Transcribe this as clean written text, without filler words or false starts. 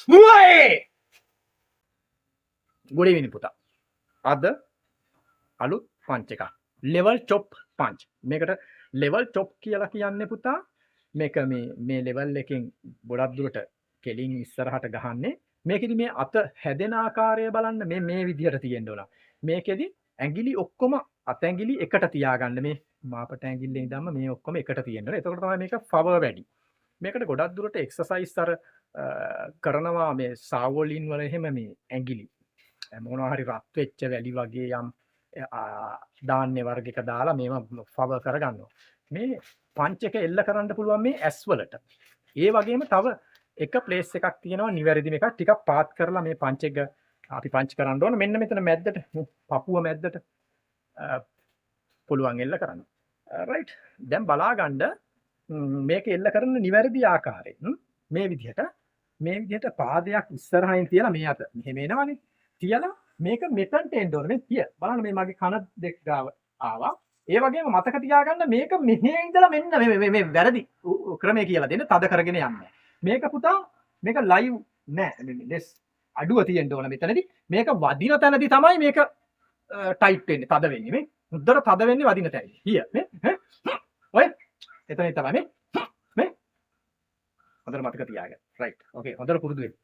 මුවයි good evening පුතා. අද අලුත් පංච් එකක්. level chop punch. මේකට level chop කියලා කියන්නේ පුතා මේක මේ level එකෙන් ගොඩක් දුරට කෙලින් ඉස්සරහට ගහන්නේ. මේකෙදි මේ අත හැදෙන ආකාරය බලන්න මේ විදිහට තියෙන්න ඕන. මේකෙදි ඇඟිලි ඔක්කොම අත ඇඟිලි එකට තියාගන්න. මේ මාපට ඇඟිල්ලෙන් ඉඳන්ම මේ ඔක්කොම එකට තියෙන්න ඕන. එතකොට තමයි මේක power වැඩි. මේකට ගොඩක් දුරට එක්සර්සයිස් අර කරනවා මේ සාවොලින් වල එහෙම මේ ඇඟිලි මොනවා හරි රත් වෙච්ච වැලි වගේ යම් ධාන්‍ය වර්ගයක දාලා මේව ෆවර් කරගන්නවා. මේ පංච් එක එල්ල කරන්න පුළුවන් මේ ඇස් වලට. ඒ වගේම තව එක ප්ලේස් එකක් තියෙනවා නිවැරදිම එකක් ටිකක් පාත් කරලා මේ පංච් එක අපි පංච් කරන්න ඕන. මෙන්න මෙතන මැද්දට පපුව මැද්දට පුළුවන් එල්ල කරන්න. රයිට්. දැන් බලා ගන්න මේක එල්ල කරන නිවැරදි ආකාරයෙන් මේ විදිහට පාදයක් ඉස්සරහින් තියලා මේ අත මෙහෙම එනවනේ. තියලා මේක මෙතනට එන්න ඕනේ. මේ තිය. බලන්න මේ මගේ කන දෙක ගාව ආවා. ඒ වගේම මතක තියාගන්න මේක මෙහෙ ඉඳලා මෙන්න මේ වැරදි ක්‍රමය කියලා දෙන්න තද කරගෙන යන්න. මේක පුතා මේක ලයිව් නෑ. මේ අඩුව තියෙන්න ඕන මෙතනදී. මේක වදින තැනදී තමයි මේක ටයිට් වෙන්නේ, තද වෙන්නේ. මේ මුද්දර තද වෙන්නේ වදින තැනදී. හිය මේ ඔය එතන තමයි මේ හොඳට මතක තියාගන්න. රයිට්. ඕකේ. හොඳට පුරුදු වෙන්න.